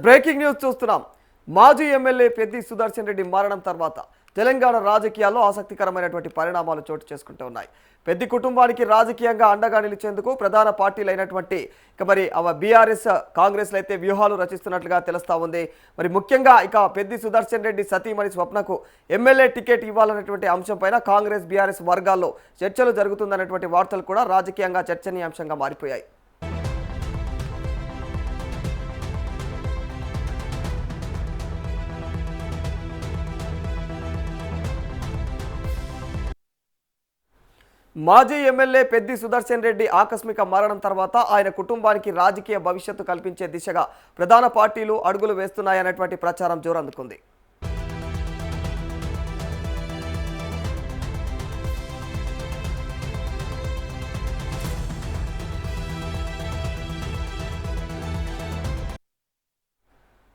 Breaking news చూస్తున్నాం. మాజీ MLA Peddi Sudarshan Reddy మరణం తర్వాత తెలంగాణ రాజకీయాల్లో ఆసక్తికరమైనటువంటి పరిణామాలు చోటు చేసుకుంటూ ఉన్నాయి. పెద్ది కుటుంబానికి రాజకీయంగా అండగా నిలిచేందుకు ప్రధాన పార్టీలైనటువంటి మరి బీఆర్ఎస్ కాంగ్రెస్లు అయితే వ్యూహాలు రచిస్తున్నట్లుగా తెలుస్తా ఉంది. మరి ముఖ్యంగా పెద్ది సుదర్శన్ రెడ్డి సతీమణి స్వప్నకు ఎమ్మెల్యే టికెట్ ఇవ్వాలనేటువంటి అంశంపైన కాంగ్రెస్ బీఆర్ఎస్ వర్గాల్లో చర్చలు జరుగుతుందనేటువంటి వార్తలు కూడా రాజకీయంగా చర్చనీయాంశంగా మారిపోయాయి. మాజీ ఎమ్మెల్యే పెద్ది సుదర్శన్ రెడ్డి ఆకస్మిక మరణం తర్వాత ఆయన కుటుంబానికి రాజకీయ భవిష్యత్తు కల్పించే దిశగా ప్రధాన పార్టీలు అడుగులు వేస్తున్నాయనేటువంటి ప్రచారం జోరందుకుంది.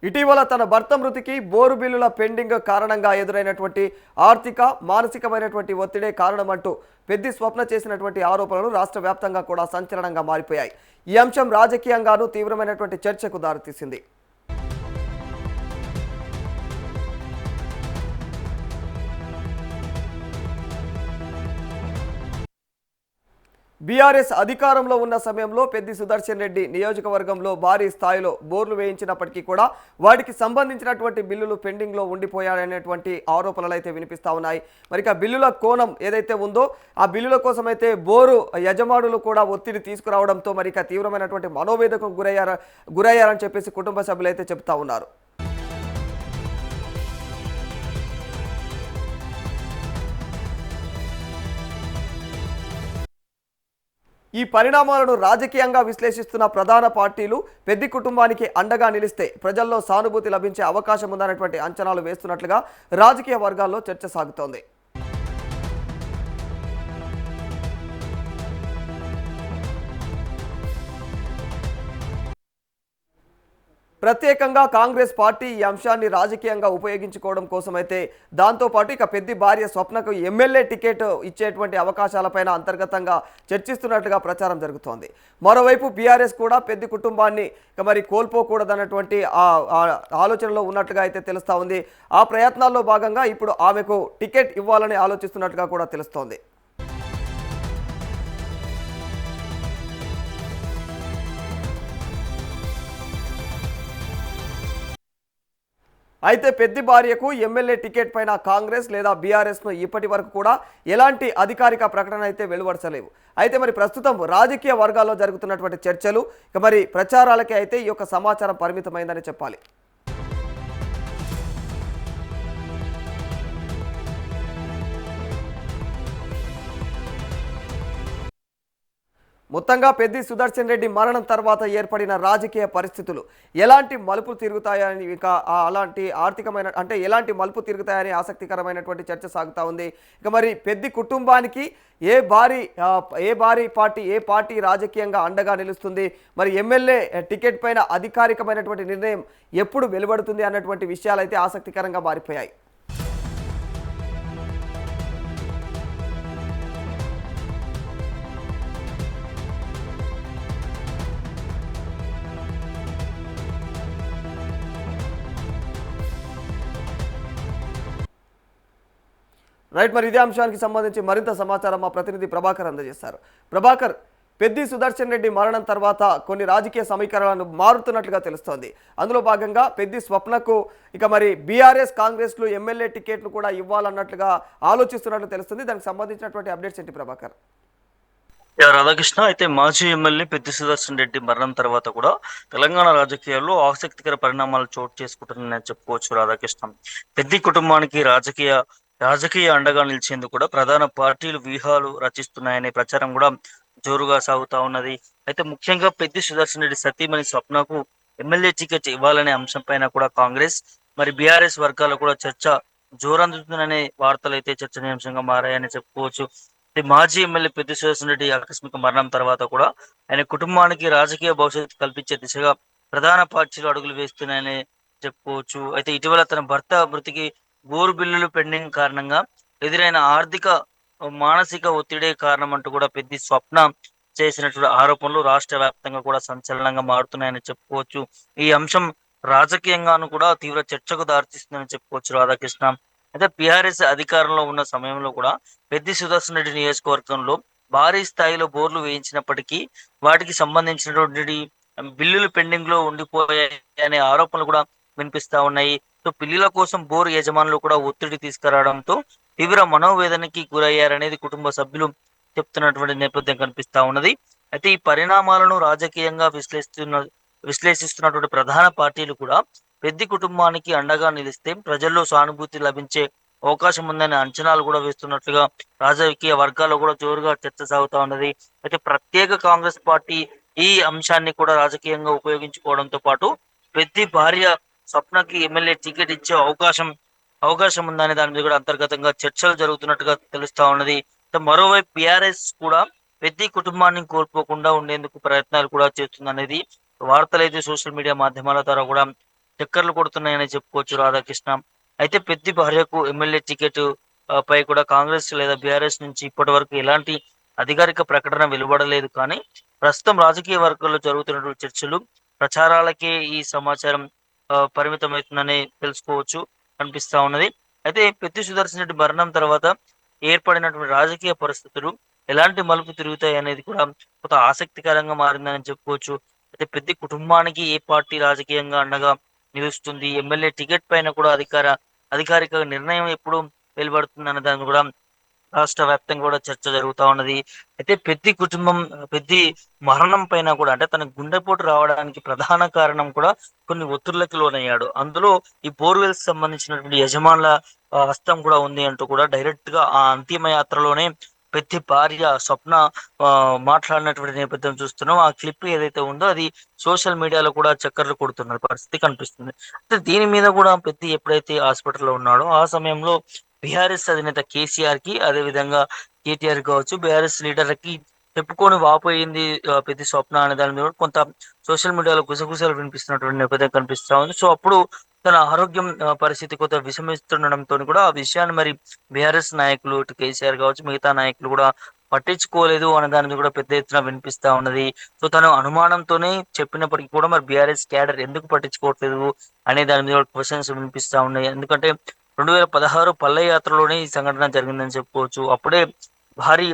ఇటీవల తన భర్త మృతికి బోరు బిల్లుల పెండింగ్ కారణంగా ఎదురైనటువంటి ఆర్థిక మానసికమైనటువంటి ఒత్తిడే కారణమంటూ పెద్ది స్వప్న చేసినటువంటి ఆరోపణలు రాష్ట్ర వ్యాప్తంగా కూడా సంచలనంగా మారిపోయాయి. ఈ అంశం రాజకీయంగానూ తీవ్రమైనటువంటి చర్చకు దారితీసింది. బీఆర్ఎస్ అధికారంలో ఉన్న సమయంలో పెద్ది సుదర్శన్ రెడ్డి నియోజకవర్గంలో భారీ స్థాయిలో బోర్లు వేయించినప్పటికీ కూడా వాటికి సంబంధించినటువంటి బిల్లులు పెండింగ్లో ఉండిపోయాయనేటువంటి ఆరోపణలు అయితే వినిపిస్తూ ఉన్నాయి. మరి బిల్లుల కోణం ఏదైతే ఉందో ఆ బిల్లుల కోసం అయితే బోరు యజమానులు కూడా ఒత్తిడి తీసుకురావడంతో మరి తీవ్రమైనటువంటి మనోవేదనకు గురయ్యారని చెప్పేసి కుటుంబ సభ్యులు అయితే చెప్తా ఉన్నారు. ఈ పరిణామాలను రాజకీయంగా విశ్లేషిస్తున్న ప్రధాన పార్టీలు పెద్ది కుటుంబానికి అండగా నిలిస్తే ప్రజల్లో సానుభూతి లభించే అవకాశం ఉందనేటువంటి అంచనాలు వేస్తున్నట్లుగా రాజకీయ వర్గాల్లో చర్చ సాగుతోంది. ప్రత్యేకంగా కాంగ్రెస్ పార్టీ ఈ అంశాన్ని రాజకీయంగా ఉపయోగించుకోవడం కోసమైతే దాంతోపాటు పెద్ది భార్య స్వప్నకు ఎమ్మెల్యే టికెట్ ఇచ్చేటువంటి అవకాశాలపైన అంతర్గతంగా చర్చిస్తున్నట్లుగా ప్రచారం జరుగుతోంది. మరోవైపు బీఆర్ఎస్ కూడా పెద్ది కుటుంబాన్ని మరి కోల్పోకూడదన్నటువంటి ఆలోచనలో ఉన్నట్లుగా అయితే తెలుస్తూ ఉంది. ఆ ప్రయత్నాల్లో భాగంగా ఇప్పుడు ఆమెకు టికెట్ ఇవ్వాలని ఆలోచిస్తున్నట్లుగా కూడా తెలుస్తోంది. అయితే పెద్ది భార్యకు ఎమ్మెల్యే టికెట్ పైన కాంగ్రెస్ లేదా బీఆర్ఎస్ను ఇప్పటి వరకు కూడా ఎలాంటి అధికారిక ప్రకటన అయితే వెలువడచలేవు. అయితే మరి ప్రస్తుతం రాజకీయ వర్గాల్లో జరుగుతున్నటువంటి చర్చలు మరి ప్రచారాలకే అయితే ఈ యొక్క సమాచారం పరిమితమైందని చెప్పాలి. మొత్తంగా పెద్ది సుదర్శన్ రెడ్డి మరణం తర్వాత ఏర్పడిన రాజకీయ పరిస్థితులు ఎలాంటి మలుపులు తిరుగుతాయని అలాంటి ఆర్థికమైన ఎలాంటి మలుపు తిరుగుతాయని ఆసక్తికరమైనటువంటి చర్చ సాగుతూ ఉంది. మరి పెద్ది కుటుంబానికి ఏ పార్టీ రాజకీయంగా అండగా నిలుస్తుంది, మరి ఎమ్మెల్యే టికెట్ పైన అధికారికమైనటువంటి నిర్ణయం ఎప్పుడు వెలువడుతుంది అన్నటువంటి విషయాలు అయితే ఆసక్తికరంగా మారిపోయాయి. రైట్, మరి ఇదే అంశానికి సంబంధించి మరింత సమాచారం మా ప్రతినిధి ప్రభాకర్ అందజేస్తారు. ప్రభాకర్, పెద్ది సుదర్శన్ రెడ్డి మరణం తర్వాత కొన్ని రాజకీయ సమీకరణలు మారుతున్నట్లుగా తెలుస్తోంది. అందులో భాగంగా పెద్ది స్వప్నకు మరి బీఆర్ఎస్ కాంగ్రెస్లు ఎమ్మెల్యే టికెట్లు కూడా ఇవ్వాలన్నట్లుగా ఆలోచిస్తున్నట్లు తెలుస్తుంది. దానికి సంబంధించినటువంటి అప్డేట్స్ ఏంటి ప్రభాకర్? రాధాకృష్ణ, అయితే మాజీ ఎమ్మెల్యే పెద్ది సుదర్శన్ రెడ్డి మరణం తర్వాత కూడా తెలంగాణ రాజకీయాల్లో ఆసక్తికర పరిణామాలు చోటు చేసుకుంటున్నాయని చెప్పుకోవచ్చు. రాధాకృష్ణ, పెద్ది కుటుంబానికి రాజకీయ అండగా నిలిచేందుకు కూడా ప్రధాన పార్టీలు వ్యూహాలు రచిస్తున్నాయనే ప్రచారం కూడా జోరుగా సాగుతా ఉన్నది. అయితే ముఖ్యంగా పెద్ది సుదర్శన్ రెడ్డి సతీమణి స్వప్నకు ఎమ్మెల్యే టికెట్ ఇవ్వాలనే అంశం పైన కూడా కాంగ్రెస్ మరి బీఆర్ఎస్ వర్గాల్లో కూడా చర్చ జోరందుతుందనే వార్తలు అయితే చర్చనీయాంశంగా మారాయని చెప్పుకోవచ్చు. మాజీ ఎమ్మెల్యే పెద్ది సుదర్శన్ రెడ్డి ఆకస్మిక మరణం తర్వాత కూడా ఆయన కుటుంబానికి రాజకీయ భవిష్యత్తు కల్పించే దిశగా ప్రధాన పార్టీలు అడుగులు వేస్తున్నాయని చెప్పుకోవచ్చు. అయితే ఇటీవల తన భర్త మృతికి బోరు బిల్లులు పెండింగ్ కారణంగా ఎదురైన ఆర్థిక మానసిక ఒత్తిడే కారణం అంటూ కూడా పెద్ది స్వప్న చేసినటువంటి ఆరోపణలు రాష్ట్ర వ్యాప్తంగా కూడా సంచలనంగా మారుతున్నాయని చెప్పుకోవచ్చు. ఈ అంశం రాజకీయంగాను కూడా తీవ్ర చర్చకు దారితీస్తుందని చెప్పుకోవచ్చు రాధాకృష్ణ. అయితే బీఆర్ఎస్ అధికారంలో ఉన్న సమయంలో కూడా పెద్ది సుదర్శన్ రెడ్డి నియోజకవర్గంలో భారీ స్థాయిలో బోర్లు వేయించినప్పటికీ వాటికి సంబంధించినటువంటి బిల్లులు పెండింగ్ లో ఉండిపోయాయి అనే ఆరోపణలు కూడా వినిపిస్తా ఉన్నాయి. సో బిల్లుల కోసం బోరు యజమానులు కూడా ఒత్తిడి తీసుకురావడంతో తీవ్ర మనోవేదనకి గురయ్యారనేది కుటుంబ సభ్యులు చెప్తున్నటువంటి నేపథ్యం కనిపిస్తా ఉన్నది. అయితే ఈ పరిణామాలను రాజకీయంగా విశ్లేషిస్తున్నటువంటి ప్రధాన పార్టీలు కూడా పెద్ది కుటుంబానికి అండగా నిలిస్తే ప్రజల్లో సానుభూతి లభించే అవకాశం ఉందనే అంచనాలు కూడా వేస్తున్నట్లుగా రాజకీయ వర్గాల్లో కూడా జోరుగా చర్చ సాగుతా ఉన్నది. అయితే ప్రత్యేక కాంగ్రెస్ పార్టీ ఈ అంశాన్ని కూడా రాజకీయంగా ఉపయోగించుకోవడంతో పాటు పెద్ది భార్య స్వప్నకి ఎమ్మెల్యే టికెట్ ఇచ్చే అవకాశం ఉందనే దాని మీద కూడా అంతర్గతంగా చర్చలు జరుగుతున్నట్టుగా తెలుస్తా ఉన్నది. మరోవైపు బీఆర్ఎస్ కూడా పెద్ది కుటుంబాన్ని కోల్పోకుండా ఉండేందుకు ప్రయత్నాలు కూడా చేస్తుందనేది వార్తలు అయితే సోషల్ మీడియా మాధ్యమాల ద్వారా కూడా చక్కర్లు కొడుతున్నాయని చెప్పుకోవచ్చు రాధాకృష్ణ. అయితే పెద్ది భార్యకు ఎమ్మెల్యే టికెట్ పై కూడా కాంగ్రెస్ లేదా బీఆర్ఎస్ నుంచి ఇప్పటి వరకు ఎలాంటి అధికారిక ప్రకటన వెలువడలేదు. కానీ ప్రస్తుతం రాజకీయ వర్గాల్లో జరుగుతున్నటువంటి చర్చలు ప్రచారాలకే ఈ సమాచారం పరిమితమవుతుందని తెలుసుకోవచ్చు, కనిపిస్తా ఉన్నది. అయితే పెద్ది సుదర్శన్ రెడ్డి మరణం తర్వాత ఏర్పడినటువంటి రాజకీయ పరిస్థితులు ఎలాంటి మలుపు తిరుగుతాయి అనేది కూడా కొంత ఆసక్తికరంగా మారిందని చెప్పుకోవచ్చు. అయితే పెద్ద కుటుంబానికి ఏ పార్టీ రాజకీయంగా అండగా నిలుస్తుంది, ఎమ్మెల్యే టికెట్ పైన కూడా అధికారిక నిర్ణయం ఎప్పుడు వెలువడుతుంది అన్న దాన్ని కూడా రాష్ట్ర వ్యాప్తంగా కూడా చర్చ జరుగుతా ఉన్నది. అయితే పెద్ది మరణం పైన కూడా అంటే తన గుండెపోటు రావడానికి ప్రధాన కారణం కూడా కొన్ని ఒత్తిళ్లకు లోనయ్యాడు. అందులో ఈ బోర్వెల్స్ సంబంధించినటువంటి యజమానుల హస్తం కూడా ఉంది అంటూ కూడా డైరెక్ట్ గా ఆ అంతిమ యాత్రలోనే పెద్ది భార్య స్వప్న మాట్లాడినటువంటి నేపథ్యం చూస్తున్నాం. ఆ క్లిప్ ఏదైతే ఉందో అది సోషల్ మీడియాలో కూడా చక్కర్లు కొడుతున్న పరిస్థితి కనిపిస్తుంది. అయితే దీని మీద కూడా పెద్ది ఎప్పుడైతే హాస్పిటల్లో ఉన్నాడో ఆ సమయంలో బీఆర్ఎస్ అధినేత కేసీఆర్ కి, అదే విధంగా కేటీఆర్ కావచ్చు, బీఆర్ఎస్ లీడర్లకి చెప్పుకొని వాపోయింది పెద్ది స్వప్న అనే దాని మీద కొంత సోషల్ మీడియాలో గుసగుసలు వినిపిస్తున్నటువంటి నేపథ్యం కనిపిస్తా ఉంది. సో అప్పుడు తన ఆరోగ్యం పరిస్థితి కొంత విషమిస్తుండడంతో కూడా ఆ విషయాన్ని మరి బీఆర్ఎస్ నాయకులు ఇటు కేసీఆర్ కావచ్చు మిగతా నాయకులు కూడా పట్టించుకోలేదు అనే దాని మీద కూడా పెద్ద ఎత్తున వినిపిస్తా ఉన్నది. సో తను అనుమానంతోనే చెప్పినప్పటికీ కూడా మరి బీఆర్ఎస్ క్యాడర్ ఎందుకు పట్టించుకోవట్లేదు అనే దాని మీద క్వశ్చన్స్ వినిపిస్తా ఉన్నాయి. ఎందుకంటే 2016 పల్లె యాత్రలోనే ఈ సంఘటన జరిగిందని చెప్పుకోవచ్చు. అప్పుడే భారీ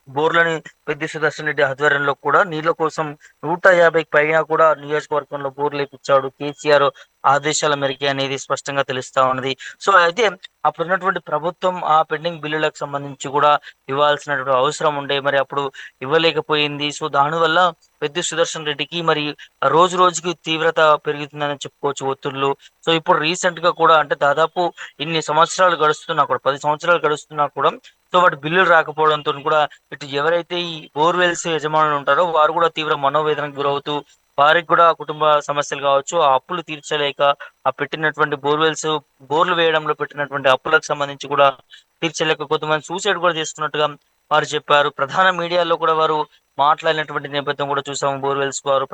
బోర్లని పెద్ది సుదర్శన్ రెడ్డి ఆధ్వర్యంలో కూడా నీళ్ల కోసం 150కి పైగా కూడా నియోజకవర్గంలో బోర్లు వేపించాడు కేసీఆర్ ఆదేశాల మేరకే అనేది స్పష్టంగా తెలుస్తా ఉన్నది. సో అయితే అప్పుడున్నటువంటి ప్రభుత్వం ఆ పెండింగ్ బిల్లులకు సంబంధించి కూడా ఇవ్వాల్సినటువంటి అవసరం ఉండే, మరి అప్పుడు ఇవ్వలేకపోయింది. సో దానివల్ల పెద్ది సుదర్శన్ రెడ్డికి మరి రోజు రోజుకి తీవ్రత పెరుగుతుందని చెప్పుకోవచ్చు ఒత్తిళ్లు. సో ఇప్పుడు రీసెంట్ గా కూడా అంటే దాదాపు ఇన్ని సంవత్సరాలు గడుస్తున్నా కూడా 10 సంవత్సరాలు గడుస్తున్నా కూడా సో వాటి బిల్లులు రాకపోవడంతో కూడా ఇటు ఎవరైతే ఈ బోర్వెల్స్ యజమానులు ఉంటారో వారు కూడా తీవ్ర మనోవేదనకు గురవుతూ వారికి కూడా కుటుంబ సమస్యలు కావచ్చు, ఆ అప్పులు తీర్చలేక ఆ పెట్టినటువంటి బోర్లు వేయడంలో పెట్టినటువంటి అప్పులకు సంబంధించి కూడా తీర్చలేక కొంతమంది సూసైడ్ కూడా చేసుకున్నట్టుగా వారు చెప్పారు. ప్రధాన మీడియాలో కూడా వారు మాట్లాడినటువంటి నేపథ్యం కూడా చూసాము. బోర్వెల్స్ వారు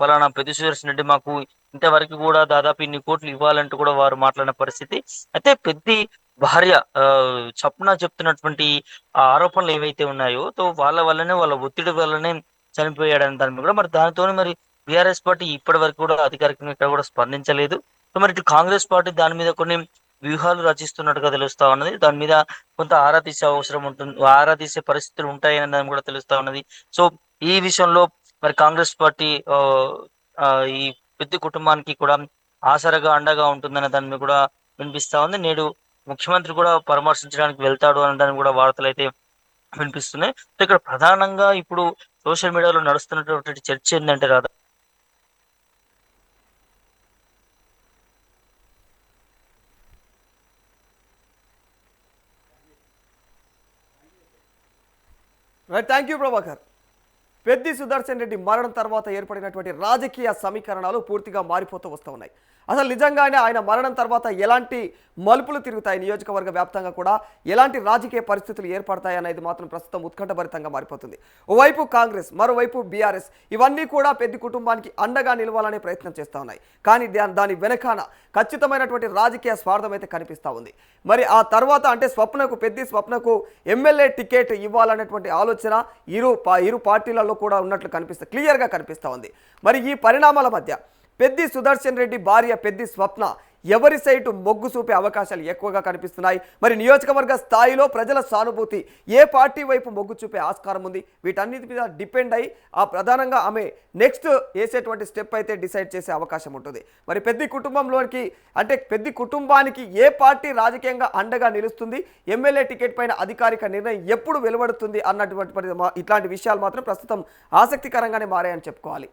పలానా పెద్ది సుదర్శన్ రెడ్డి మాకు ఇంతవరకు కూడా దాదాపు ఇన్ని కోట్లు ఇవ్వాలంటూ కూడా వారు మాట్లాడిన పరిస్థితి. అయితే పెద్ది భార్య చప్న చెప్తున్నటువంటి ఆ ఆరోపణలు ఏవైతే ఉన్నాయో తో వాళ్ళ ఒత్తిడి వల్లనే చనిపోయాడని దాని మీద కూడా మరి దానితో మరి బీఆర్ఎస్ పార్టీ ఇప్పటి వరకు కూడా అధికారికంగా ఇక్కడ కూడా స్పందించలేదు. సో మరి ఇటు కాంగ్రెస్ పార్టీ దాని మీద కొన్ని వ్యూహాలు రచిస్తున్నట్టుగా తెలుస్తా ఉన్నది. దాని మీద కొంత ఆరా తీసే అవసరం ఉంటుంది, ఆరా తీసే పరిస్థితులు ఉంటాయని దాని కూడా తెలుస్తా ఉన్నది. సో ఈ విషయంలో మరి కాంగ్రెస్ పార్టీ ఆ ఈ పెద్ద కుటుంబానికి కూడా ఆసరగా అండగా ఉంటుందనే దాని మీద కూడా వినిపిస్తా ఉంది. నేడు ముఖ్యమంత్రి కూడా పరామర్శించడానికి వెళ్తాడు అనడానికి కూడా వార్తలు అయితే వినిపిస్తున్నాయి. సో ఇక్కడ ప్రధానంగా ఇప్పుడు సోషల్ మీడియాలో నడుస్తున్నటువంటి చర్చ ఏంటంటే రాదా, right, thank you Prabhakar. Peddi Sudarshan Reddy మరణం తర్వాత ఏర్పడినటువంటి రాజకీయ సమీకరణాలు పూర్తిగా మారిపోతూ వస్తూ ఉన్నాయి. అసలు నిజంగానే ఆయన మరణం తర్వాత ఎలాంటి మలుపులు తిరుగుతాయి, నియోజకవర్గ వ్యాప్తంగా కూడా ఎలాంటి రాజకీయ పరిస్థితులు ఏర్పడతాయి అనేది మాత్రం ప్రస్తుతం ఉత్కంఠభరితంగా మారిపోతుంది. ఓవైపు కాంగ్రెస్, మరోవైపు బీఆర్ఎస్ ఇవన్నీ కూడా పెద్ది కుటుంబానికి అండగా నిలవాలనే ప్రయత్నం చేస్తూ ఉన్నాయి. కానీ దాని వెనకాన ఖచ్చితమైనటువంటి రాజకీయ స్వార్థం అయితే కనిపిస్తూ ఉంది. మరి ఆ తర్వాత అంటే పెద్ది స్వప్నకు ఎమ్మెల్యే టికెట్ ఇవ్వాలనేటువంటి ఆలోచన ఇరు పార్టీలలో కూడా ఉన్నట్లు క్లియర్గా కనిపిస్తూ ఉంది. మరి ఈ పరిణామాల మధ్య పెద్ది సుదర్శన్ రెడ్డి భార్య పెద్ది స్వప్న ఎవరి సైటు మొగ్గు చూపే అవకాశాలు ఎక్కువగా కనిపిస్తున్నాయి. మరి నియోజకవర్గ స్థాయిలో ప్రజల సానుభూతి ఏ పార్టీ వైపు మొగ్గు చూపే ఆస్కారం ఉంది? వీటన్నిటి మీద డిపెండ్ అయ్యి ప్రధానంగా ఆమె నెక్స్ట్ వేసేటువంటి స్టెప్ అయితే డిసైడ్ చేసే అవకాశం ఉంటుంది. మరి పెద్ది కుటుంబంలోనికి అంటే పెద్ది కుటుంబానికి ఏ పార్టీ రాజకీయంగా అండగా నిలుస్తుంది, ఎమ్మెల్యే టికెట్ పైన అధికారిక నిర్ణయం ఎప్పుడు వెలువడుతుంది అన్నటువంటి ఇట్లాంటి విషయాలు మాత్రం ప్రస్తుతం ఆసక్తికరంగానే మారాయని చెప్పుకోవాలి.